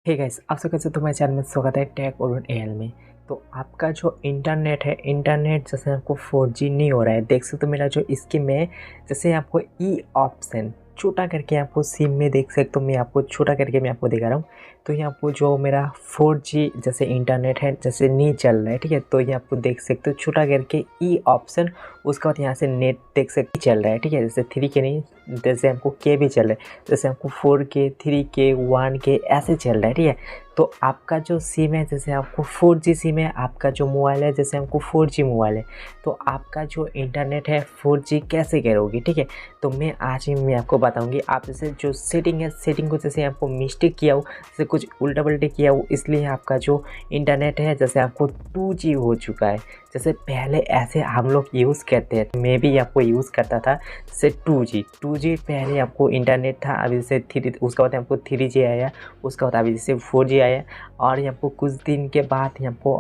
Hey guys, आप सबका तो तुम्हारे चैनल में स्वागत है टेक और एआई में। तो आपका जो इंटरनेट है, इंटरनेट जैसे आपको 4G नहीं हो रहा है, देख सकते हो मेरा जो स्कीम में जैसे आपको ई ऑप्शन छोटा करके आपको सिम में देख सकते हो। मैं आपको छोटा करके मैं आपको दिखा रहा हूँ। तो ये आपको जो मेरा 4G जैसे इंटरनेट है जैसे नहीं चल रहा है, ठीक है। तो ये आपको देख सकते हो छोटा करके ई ऑप्शन, उसके बाद यहाँ से नेट देख सकते चल रहा है, ठीक है। जैसे 3K नहीं, जैसे हमको के भी चल रहा है, जैसे हमको 4K 3K 1K ऐसे चल रहा है, ठीक है। तो आपका जो सिम है जैसे आपको 4G सिम है, आपका जो मोबाइल है जैसे हमको 4G मोबाइल है, तो आपका जो इंटरनेट है 4G कैसे करोगे, ठीक है। तो मैं आज ही मैं आपको बताऊंगी। आप जैसे जो सेटिंग है, सेटिंग को जैसे आपको मिस्टेक किया हो, जैसे कुछ उल्टा पल्टे किया हो, इसलिए आपका जो इंटरनेट है जैसे आपको 2G हो चुका है। जैसे पहले ऐसे हम लोग यूज़ करते हैं, मैं भी आपको यूज़ करता था जैसे 2G पहले आपको इंटरनेट था। अभी जैसे उसके बाद हमको 3G आया, उसके बाद अभी जैसे 4G आया, और ये हमको कुछ दिन के बाद हमको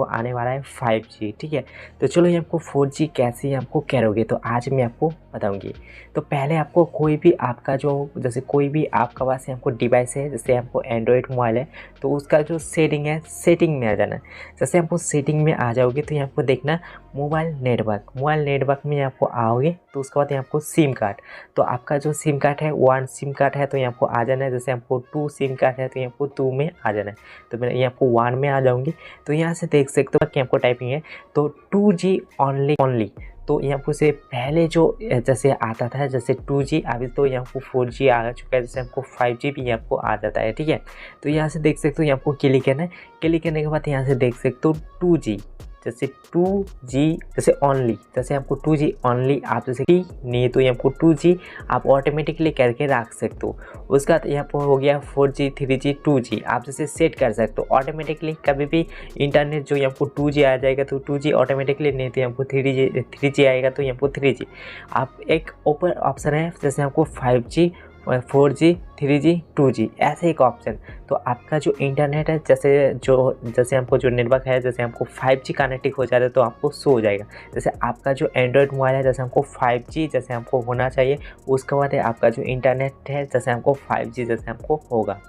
आने वाला है 5G, ठीक है। तो चलो ये हमको 4G कैसे हमको करोगे, तो आज मैं आपको बताऊंगी। तो पहले आपको कोई भी आपका जो जैसे कोई भी आपका पास हमको डिवाइस है, जैसे हमको एंड्रॉयड मोबाइल है, तो उसका जो सेटिंग है, सेटिंग में आ जाना। जैसे हमको सेटिंग में आ जाओगे तो यहाँ आपको देखना मोबाइल नेटवर्क में आपको आओगे, तो उसके बाद यहाँ आपको सिम कार्ड। तो आपका जो सिम कार्ड है 1 सिम कार्ड है तो यहाँ आपको आ जाना है। जैसे आपको 2 सिम कार्ड है तो यहाँ आपको 2 में आ जाना है। तो मैं यहाँ आपको 1 में आ जाऊँगी। तो यहाँ से देख सकते हो कि आपको टाइपिंग है तो 2G ओनली। तो यहाँ पर से पहले जो जैसे आता था जैसे 2G, अभी तो यहाँ को 4G आ चुका है, जैसे हमको 5G भी यहाँ को आ जाता है, ठीक है। तो यहाँ से देख सकते हो यहाँ को क्लिक करना है। क्लिक करने के बाद यहाँ से देख सकते हो 2G, जैसे 2G जैसे ओनली, जैसे आपको 2G ओनली आप जैसे कि नहीं तो आपको 2G आप ऑटोमेटिकली करके रख सकते हो। उसके बाद यहाँ पर हो गया 4G 3G 2G, आप जैसे सेट कर सकते हो ऑटोमेटिकली। कभी भी इंटरनेट जो आपको 2G आ जाएगा तो 2G ऑटोमेटिकली, नहीं तो आपको 3G आएगा तो आपको 3G। आप एक ऊपर ऑप्शन है जैसे आपको 5G 4G 3G 2G ऐसे एक ऑप्शन। तो आपका जो इंटरनेट है जैसे हमको जो नेटवर्क है जैसे हमको 5G कनेक्टिंग हो जाता है तो आपको शो हो जाएगा। जैसे आपका जो एंड्रॉयड मोबाइल है जैसे हमको 5G जैसे हमको होना चाहिए, उसके बाद आपका जो इंटरनेट है जैसे हमको 5G जैसे हमको होगा।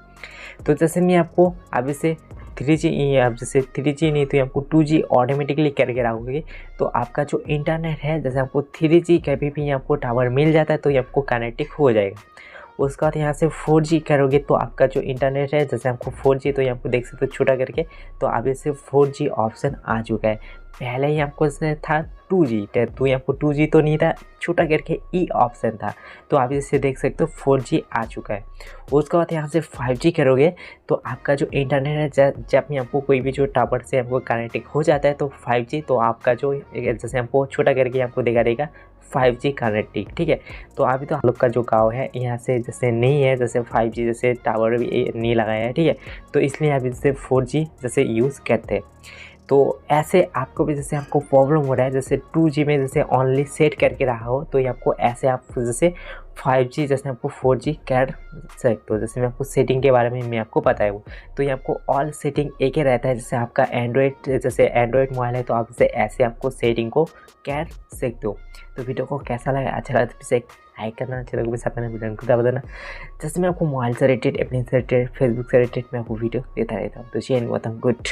तो जैसे मैं आपको अभी से 3G, आप जैसे 3G नहीं तो आपको 2G ऑटोमेटिकली करके रखोगे, तो आपका जो इंटरनेट है जैसे आपको 3G कभी भी आपको टावर मिल जाता है तो ये आपको कनेक्टिंग हो जाएगा। उसके बाद यहाँ से 4G करोगे तो आपका जो इंटरनेट है जैसे आपको 4G, तो यहाँ को देख सकते हो छोटा करके, तो अभी से 4G ऑप्शन आ चुका है। पहले ही आपको था 2G, तो यहाँ को 2G तो नहीं था, छोटा करके ई ऑप्शन था। तो अभी से देख सकते हो 4G आ चुका है। उसके बाद यहाँ से 5G करोगे तो आपका जो इंटरनेट है जब भी आपको कोई भी जो टावर से आपको कनेक्टिंग हो जाता है तो 5G, तो आपका जो जैसे हमको छोटा करके आपको दिखा देगा 5G कनेक्टिंग, ठीक है। तो अभी तो हम लोग का जो गाँव है यहाँ से जैसे नहीं है, जैसे 5G जैसे टावर भी नहीं लगाया है, ठीक है। तो इसलिए अभी जैसे 4G जैसे यूज़ करते हैं। तो ऐसे आपको भी जैसे आपको प्रॉब्लम हो रहा है जैसे 2G में जैसे ओनली सेट करके रहा हो, तो ये आपको ऐसे आप जैसे 5G जैसे आपको 4G कर सकते हो। जैसे मैं आपको सेटिंग के बारे में मैं आपको बताया हूँ, तो ये आपको ऑल सेटिंग एक ही रहता है। जैसे आपका एंड्रॉयड मोबाइल है तो आप जैसे ऐसे आपको सेटिंग को कर सकते हो। तो वीडियो को कैसा लगा, अच्छा लगा तो फिर लाइक करना, अच्छा लगा भी अपने वीडियो को बता देना। जैसे मैं आपको मोबाइल से रिलेटेड, अपने से रिलेटेड, फेसबुक से रिलेटेड मैं आपको वीडियो देता रहता हूँ। तो चलिए, गुड।